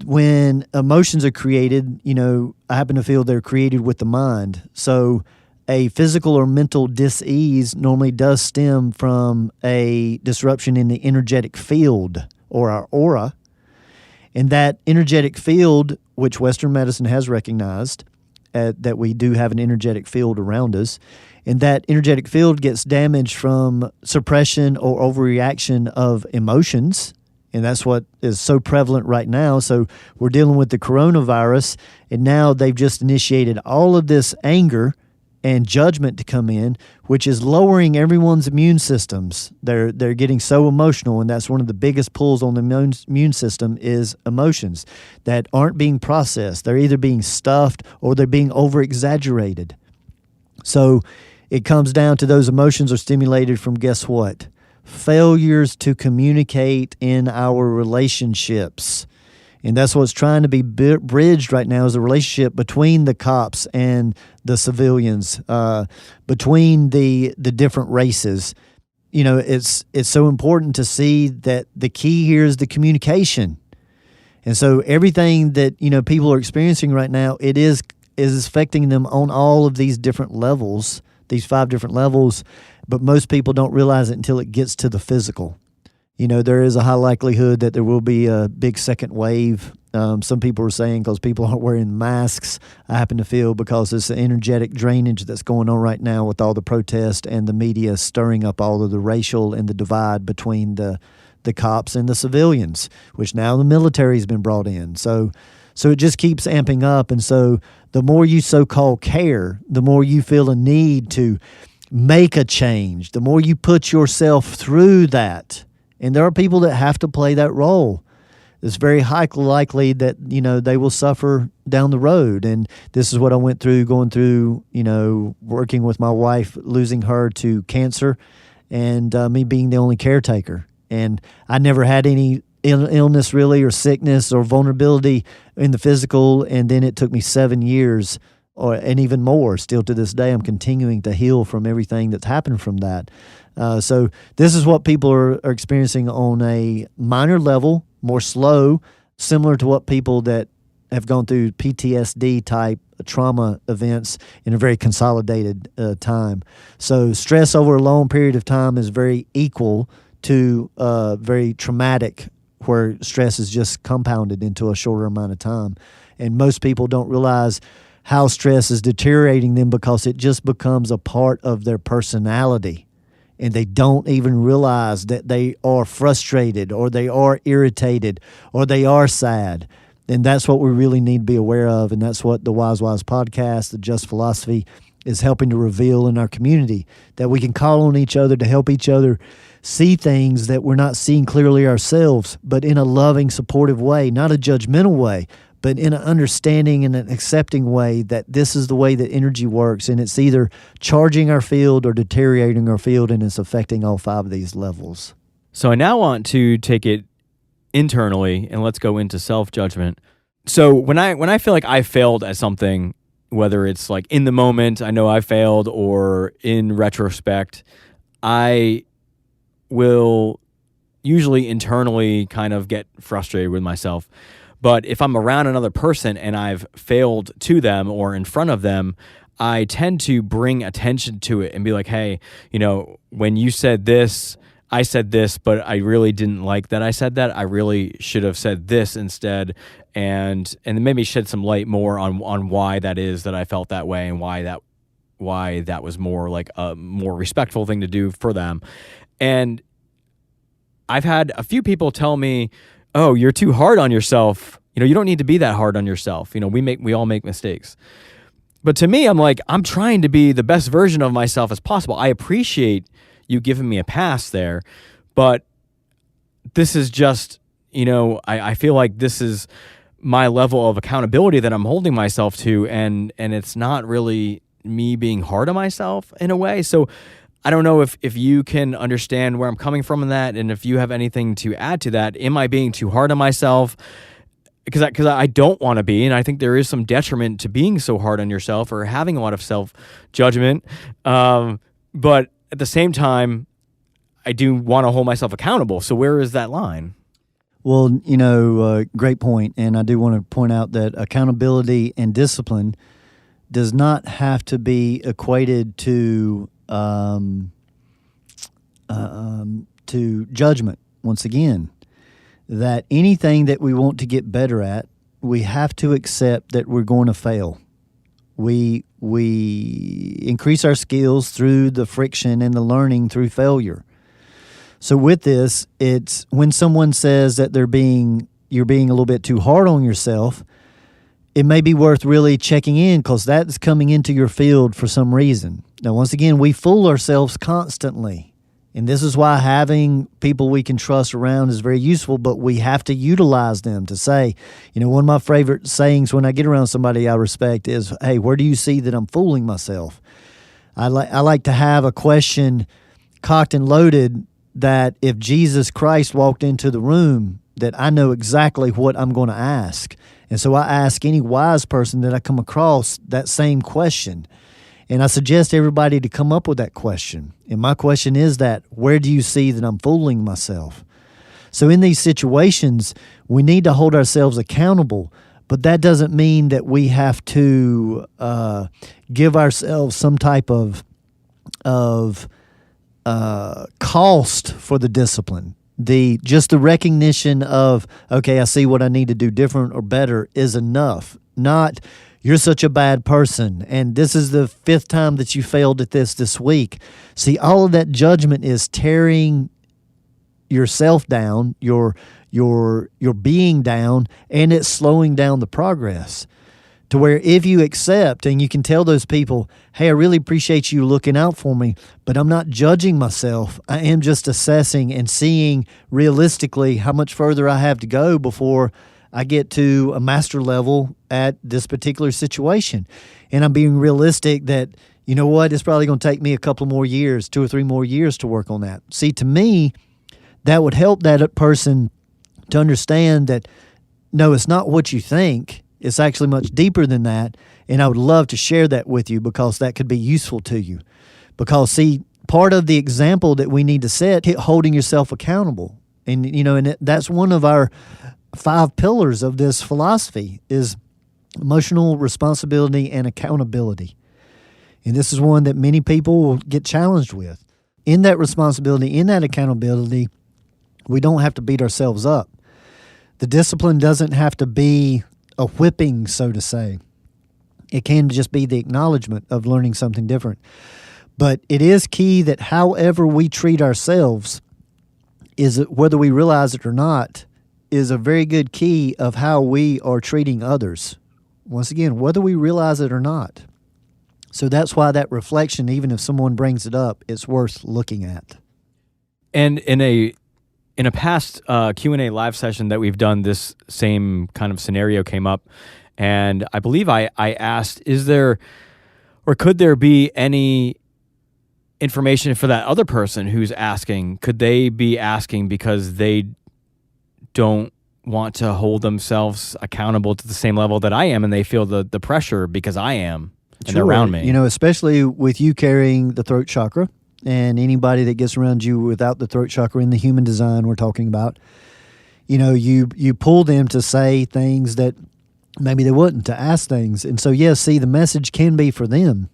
when emotions are created, I happen to feel they're created with the mind. So a physical or mental dis-ease normally does stem from a disruption in the energetic field or our aura. And that energetic field, which Western medicine has recognized, that we do have an energetic field around us, and that energetic field gets damaged from suppression or overreaction of emotions. And that's what is so prevalent right now. So we're dealing with the coronavirus, and now they've just initiated all of this anger and judgment to come in, which is lowering everyone's immune systems. They're getting so emotional, and that's one of the biggest pulls on the immune system is emotions that aren't being processed. They're either being stuffed or they're being over-exaggerated. So it comes down to those emotions are stimulated from, guess what? Failures to communicate in our relationships. And that's what's trying to be bridged right now is the relationship between the cops and the civilians, between the different races. You know, it's so important to see that the key here is the communication. And so everything that, you know, people are experiencing right now, it is affecting them on all of these different levels, these 5 different levels, but most people don't realize it until it gets to the physical. You know, there is a high likelihood that there will be a big second wave. Some people are saying because people aren't wearing masks, I happen to feel because it's the energetic drainage that's going on right now with all the protest and the media stirring up all of the racial and the divide between the cops and the civilians, which now the military has been brought in. So it just keeps amping up. And so the more you so-called care, the more you feel a need to make a change, the more you put yourself through that. And there are people that have to play that role. It's very highly likely that, you know, they will suffer down the road. And this is what I went through, going through, you know, working with my wife, losing her to cancer, and me being the only caretaker. And I never had any illness really, or sickness or vulnerability in the physical. And then it took me 7 years and even more. Still to this day, I'm continuing to heal from everything that's happened from that. So this is what people are experiencing on a minor level, more slow, similar to what people that have gone through PTSD type trauma events in a very consolidated time. So stress over a long period of time is very equal to very traumatic, where stress is just compounded into a shorter amount of time. And most people don't realize how stress is deteriorating them because it just becomes a part of their personality. And they don't even realize that they are frustrated or they are irritated or they are sad. And that's what we really need to be aware of. And that's what the Wise podcast, the Just Philosophy, is helping to reveal in our community, that we can call on each other to help each other see things that we're not seeing clearly ourselves, but in a loving, supportive way, not a judgmental way, but in an understanding and an accepting way that this is the way that energy works, and it's either charging our field or deteriorating our field, and it's affecting all 5 of these levels. So I now want to take it internally, and let's go into self-judgment. So when I feel like I failed at something, whether it's like in the moment, I know I failed, or in retrospect, I will usually internally kind of get frustrated with myself. But if I'm around another person and I've failed to them or in front of them, I tend to bring attention to it and be like, hey, you know, when you said this, I said this, but I really didn't like that I said that. I really should have said this instead. And maybe shed some light more on why that is that I felt that way, and why that was more like a more respectful thing to do for them. And I've had a few people tell me, oh, you're too hard on yourself. You know, you don't need to be that hard on yourself. You know, we all make mistakes. But to me, I'm like, I'm trying to be the best version of myself as possible. I appreciate you giving me a pass there, but this is just, you know, I feel like this is my level of accountability that I'm holding myself to, and it's not really me being hard on myself in a way. So I don't know if you can understand where I'm coming from in that, and if you have anything to add to that. Am I being too hard on myself? Because I don't want to be, and I think there is some detriment to being so hard on yourself or having a lot of self-judgment. But at the same time, I do want to hold myself accountable. So where is that line? Well, you know, great point. And I do want to point out that accountability and discipline does not have to be equated to judgment. Once again, that anything that we want to get better at, we have to accept that we're going to fail. We increase our skills through the friction and the learning through failure. So with this, it's when someone says that you're being a little bit too hard on yourself, it may be worth really checking in, because that's coming into your field for some reason. Now, once again, we fool ourselves constantly. And this is why having people we can trust around is very useful, but we have to utilize them to say, one of my favorite sayings when I get around somebody I respect is, hey, where do you see that I'm fooling myself? I like to have a question cocked and loaded that if Jesus Christ walked into the room, that I know exactly what I'm going to ask. And so I ask any wise person that I come across that same question. And I suggest everybody to come up with that question. And my question is that, where do you see that I'm fooling myself? So in these situations, we need to hold ourselves accountable, but that doesn't mean that we have to give ourselves some type of cost for the discipline. Just the recognition of, okay, I see what I need to do different or better is enough. Not, you're such a bad person, and this is the 5th time that you failed at this week. See, all of that judgment is tearing yourself down, your being down, and it's slowing down the progress. To where if you accept and you can tell those people, hey, I really appreciate you looking out for me, but I'm not judging myself. I am just assessing and seeing realistically how much further I have to go before I get to a master level at this particular situation. And I'm being realistic that, you know what, it's probably going to take me a couple more years, 2 or 3 more years to work on that. See, to me, that would help that person to understand that, no, it's not what you think. It's actually much deeper than that. And I would love to share that with you because that could be useful to you. Because, see, part of the example that we need to set, holding yourself accountable. And, and that's one of our 5 pillars of this philosophy is emotional responsibility and accountability. And this is one that many people will get challenged with. In that responsibility, in that accountability, we don't have to beat ourselves up. The discipline doesn't have to be a whipping, so to say. It can just be the acknowledgement of learning something different. But it is key that however we treat ourselves, whether we realize it or not, is a very good key of how we are treating others. Once again, whether we realize it or not. So that's why that reflection, even if someone brings it up, it's worth looking at. And in a past Q&A live session that we've done, this same kind of scenario came up, and I believe I asked, is there or could there be any information for that other person who's asking? Could they be asking because they don't want to hold themselves accountable to the same level that I am, and they feel the pressure because I am and they're around me? Especially with you carrying the throat chakra, and anybody that gets around you without the throat chakra in the human design we're talking about, you pull them to say things that maybe they wouldn't, to ask things. And so, yes, see, the message can be for them.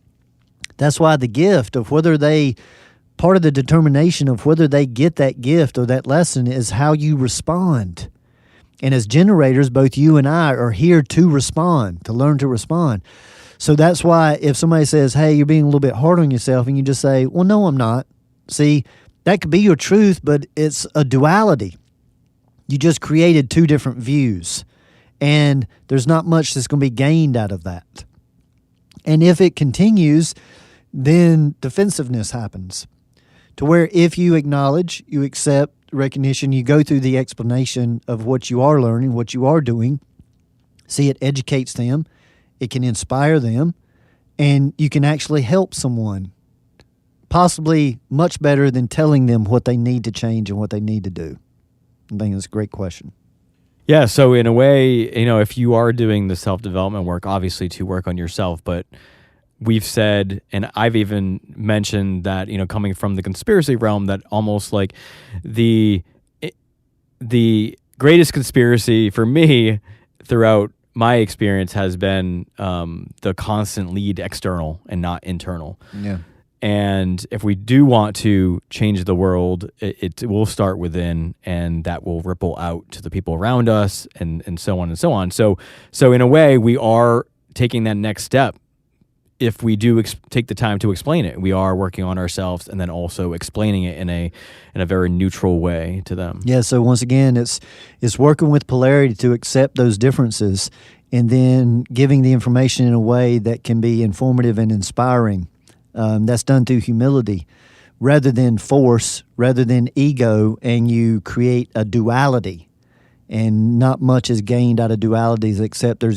That's why the gift of part of the determination of whether they get that gift or that lesson is how you respond. And as generators, both you and I are here to respond, to learn to respond. So that's why if somebody says, hey, you're being a little bit hard on yourself, and you just say, well, no, I'm not. See, that could be your truth, but it's a duality. You just created 2 different views, and there's not much that's going to be gained out of that. And if it continues, then defensiveness happens. To where if you acknowledge, you accept recognition, you go through the explanation of what you are learning, what you are doing, see, it educates them. It can inspire them, and you can actually help someone, possibly much better than telling them what they need to change and what they need to do. I think that's a great question. Yeah, so in a way, if you are doing the self-development work, obviously to work on yourself, but we've said, and I've even mentioned that, coming from the conspiracy realm, that almost like the greatest conspiracy for me throughout my experience has been the constant lead external and not internal. Yeah. And if we do want to change the world, it will start within, and that will ripple out to the people around us, and so on and so on. So in a way, we are taking that next step. If we do take the time to explain it, we are working on ourselves, and then also explaining it in a very neutral way to them. Yeah. So once again, it's working with polarity to accept those differences, and then giving the information in a way that can be informative and inspiring. That's done through humility rather than force, rather than ego, and you create a duality. And not much is gained out of dualities, except there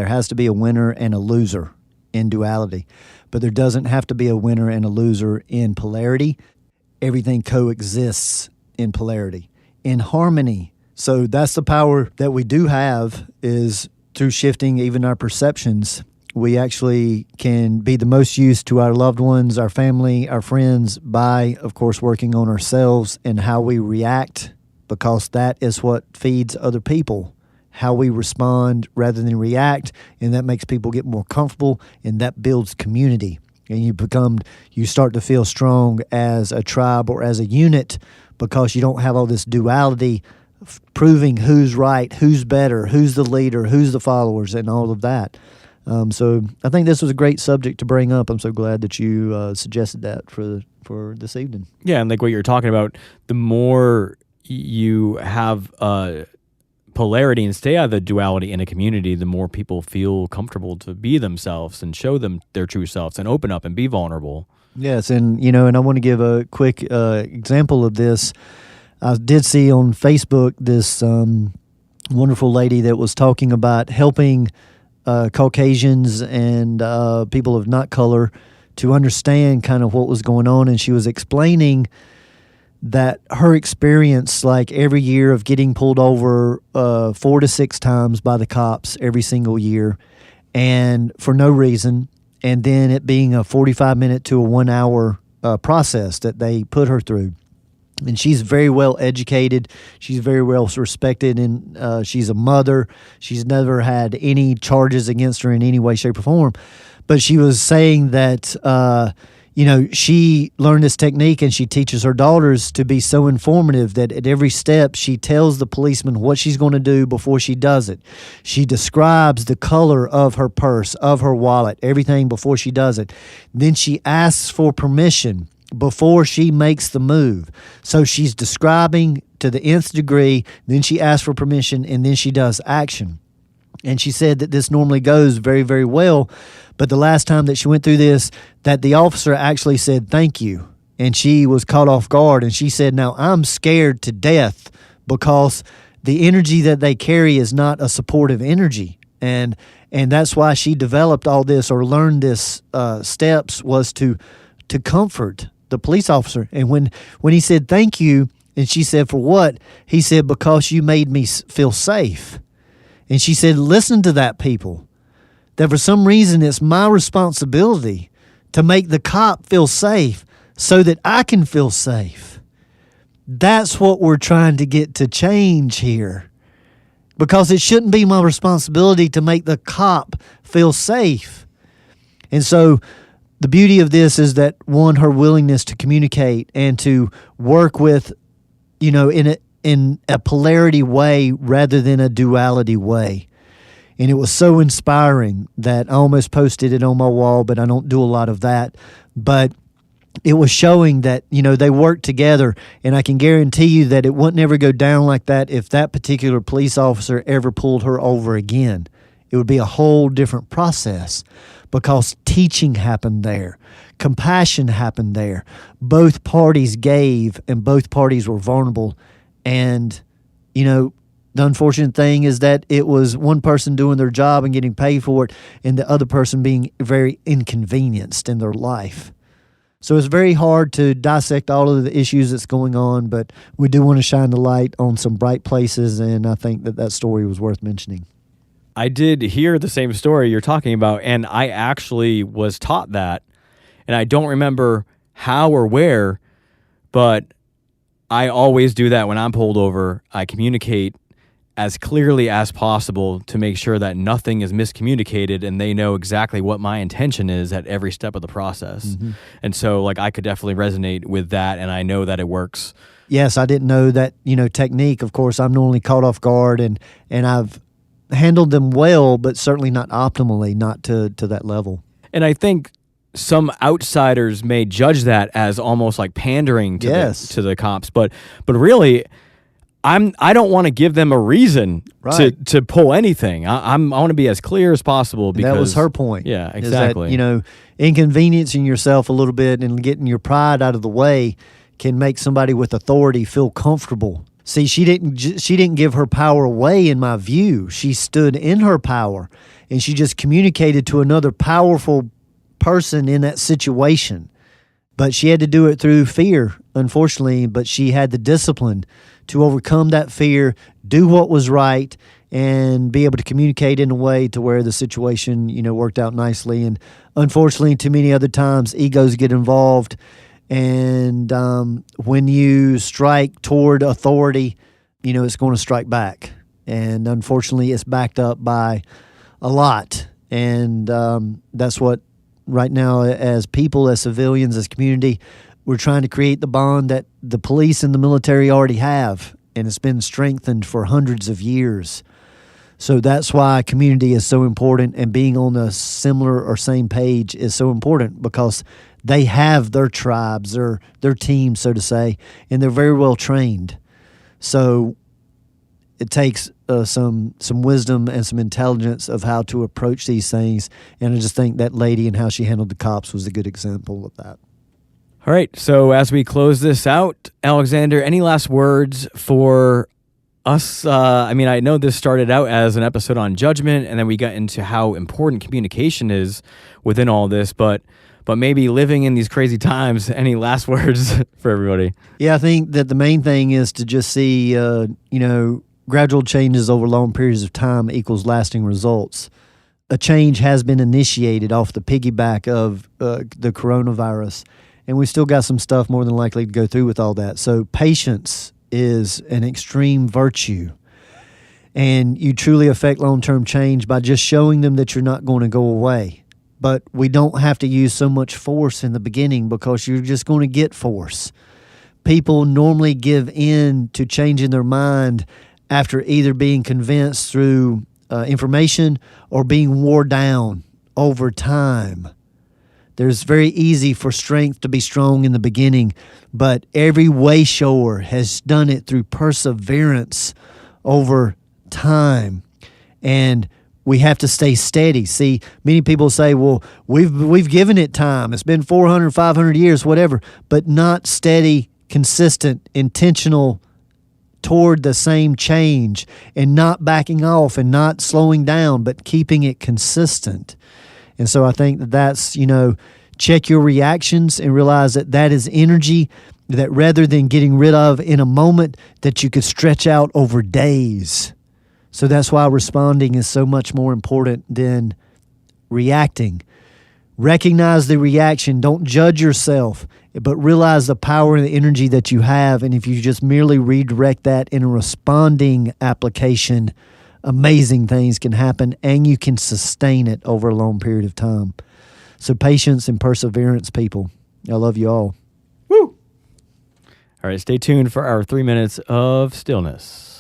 has to be a winner and a loser in duality. But there doesn't have to be a winner and a loser in polarity. Everything coexists in polarity, in harmony. So that's the power that we do have, is through shifting even our perceptions. We actually can be the most use to our loved ones, our family, our friends, by, of course, working on ourselves and how we react, because that is what feeds other people, how we respond rather than react, and that makes people get more comfortable, and that builds community. And you start to feel strong as a tribe or as a unit, because you don't have all this duality proving who's right, who's better, who's the leader, who's the followers, and all of that. So I think this was a great subject to bring up. I'm so glad that you suggested that for this evening. Yeah, and like what you're talking about, the more you have polarity and stay out of the duality in a community, the more people feel comfortable to be themselves and show them their true selves and open up and be vulnerable. Yes, and I want to give a quick example of this. I did see on Facebook this wonderful lady that was talking about helping Caucasians and people of not color to understand kind of what was going on, and she was explaining that her experience, like every year, of getting pulled over 4 to 6 times by the cops every single year, and for no reason, and then it being a 45-minute to a 1-hour process that they put her through. And she's very well educated. She's very well respected, and she's a mother. She's never had any charges against her in any way, shape, or form. But she was saying that, she learned this technique, and she teaches her daughters to be so informative that at every step she tells the policeman what she's going to do before she does it. She describes the color of her purse, of her wallet, everything before she does it. Then she asks for permission before she makes the move. So she's describing to the nth degree, then she asks for permission, and then she does action. And she said that this normally goes very, very well, but the last time that she went through this, that the officer actually said, "Thank you." And she was caught off guard, and she said, "Now I'm scared to death, because the energy that they carry is not a supportive energy." And that's why she developed all this, or learned this steps, was to comfort the police officer. And when he said thank you, and she said, "For what?" He said, "Because you made me feel safe." And she said, "Listen to that, people, that for some reason it's my responsibility to make the cop feel safe so that I can feel safe." That's what we're trying to get to change here, because it shouldn't be my responsibility to make the cop feel safe. And so the beauty of this is that, one, her willingness to communicate and to work with, in a polarity way rather than a duality way. And it was so inspiring that I almost posted it on my wall, but I don't do a lot of that. But it was showing that, they work together, and I can guarantee you that it wouldn't ever go down like that if that particular police officer ever pulled her over again. It would be a whole different process, because teaching happened there. Compassion happened there. Both parties gave, and both parties were vulnerable. And, the unfortunate thing is that it was one person doing their job and getting paid for it, and the other person being very inconvenienced in their life. So it's very hard to dissect all of the issues that's going on, but we do want to shine the light on some bright places, and I think that story was worth mentioning. I did hear the same story you're talking about, and I actually was taught that, and I don't remember how or where, but I always do that when I'm pulled over. I communicate as clearly as possible to make sure that nothing is miscommunicated and they know exactly what my intention is at every step of the process. Mm-hmm. And so like I could definitely resonate with that, and I know that it works. Yes, I didn't know that, technique. Of course, I'm normally caught off guard, and I've handled them well, but certainly not optimally, not to that level. And I think some outsiders may judge that as almost like pandering to Yes. the cops, but really I don't want to give them a reason Right. to pull anything. I want to be as clear as possible because that was her point. Yeah, is exactly. that, inconveniencing yourself a little bit and getting your pride out of the way can make somebody with authority feel comfortable. See, she didn't give her power away in my view. She stood in her power, and she just communicated to another powerful person in that situation. But she had to do it through fear, unfortunately, but she had the discipline to overcome that fear, do what was right, and be able to communicate in a way to where the situation, worked out nicely. And unfortunately, too many other times, egos get involved. And when you strike toward authority, it's going to strike back. And unfortunately, it's backed up by a lot. And that's what right now, as people, as civilians, as community, we're trying to create the bond that the police and the military already have, and it's been strengthened for hundreds of years. So that's why community is so important, and being on a similar or same page is so important, because they have their tribes, their teams, so to say, and they're very well trained. So it takes some wisdom and some intelligence of how to approach these things. And I just think that lady and how she handled the cops was a good example of that. All right. So as we close this out, Alexander, any last words for us? I know this started out as an episode on judgment, and then we got into how important communication is within all this, but maybe living in these crazy times, any last words for everybody? Yeah, I think that the main thing is to just see, gradual changes over long periods of time equals lasting results. A change has been initiated off the piggyback of the coronavirus, and we still got some stuff more than likely to go through with all that. So patience is an extreme virtue, and you truly affect long-term change by just showing them that you're not going to go away. But we don't have to use so much force in the beginning, because you're just going to get force. People normally give in to changing their mind after either being convinced through information or being worn down over time. There's very easy for strength to be strong in the beginning, but every way shower has done it through perseverance over time. And we have to stay steady. See, many people say, well, we've given it time. It's been 400, 500 years, whatever, but not steady, consistent, intentional toward the same change, and not backing off and not slowing down, but keeping it consistent. And so I think that's, check your reactions and realize that is energy that, rather than getting rid of in a moment, that you could stretch out over days. So that's why responding is so much more important than reacting. Recognize the reaction. Don't judge yourself, but realize the power and the energy that you have. And if you just merely redirect that in a responding application, amazing things can happen, and you can sustain it over a long period of time. So patience and perseverance, people. I love you all. Woo! All right, stay tuned for our 3 minutes of stillness.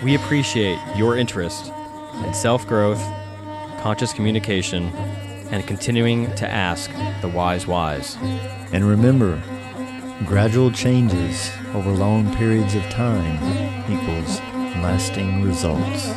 We appreciate your interest in self-growth, conscious communication, and continuing to ask the wise whys. And remember, gradual changes over long periods of time equals lasting results.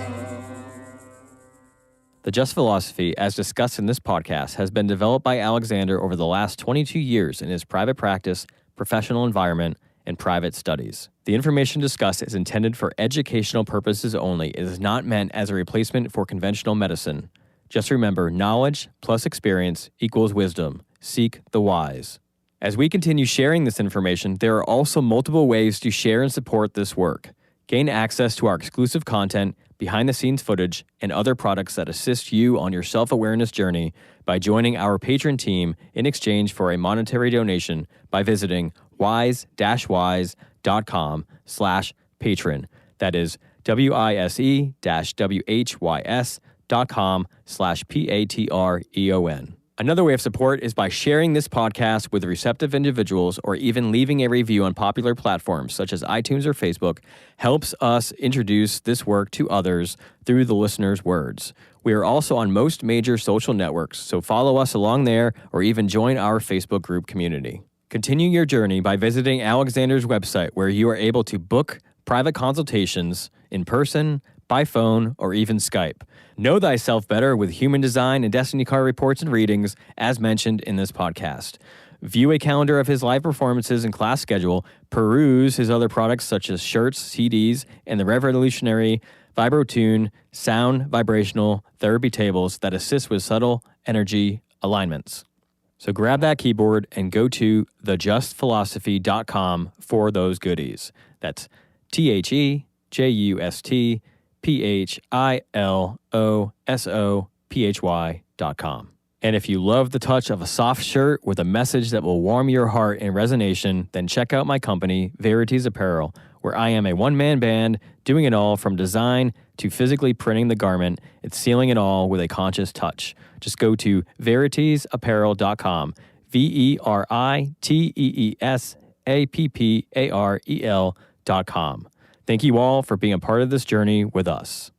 The Just Philosophy, as discussed in this podcast, has been developed by Alexander over the last 22 years in his private practice, professional environment, and private studies. The information discussed is intended for educational purposes only. It is not meant as a replacement for conventional medicine. Just remember, knowledge plus experience equals wisdom. Seek the wise. As we continue sharing this information, there are also multiple ways to share and support this work. Gain access to our exclusive content, behind-the-scenes footage, and other products that assist you on your self-awareness journey by joining our patron team in exchange for a monetary donation by visiting wise-whys.com/patron. That is wise-whys.com/patreon. Another way of support is by sharing this podcast with receptive individuals or even leaving a review on popular platforms such as iTunes or Facebook helps us introduce this work to others through the listener's words. We are also on most major social networks, so follow us along there or even join our Facebook group community. Continue your journey by visiting Alexander's website where you are able to book private consultations in person, by phone, or even Skype. Know thyself better with human design and destiny card reports and readings, as mentioned in this podcast. View a calendar of his live performances and class schedule, peruse his other products such as shirts, CDs, and the revolutionary VibroTune sound vibrational therapy tables that assist with subtle energy alignments. So grab that keyboard and go to thejustphilosophy.com for those goodies. That's thejustphilosophy.com. And if you love the touch of a soft shirt with a message that will warm your heart in resonation, then check out my company, Verities Apparel, where I am a one-man band doing it all from design to physically printing the garment and sealing it all with a conscious touch. Just go to veritiesapparel.com, VERITEESAPPAREL.com. Thank you all for being a part of this journey with us.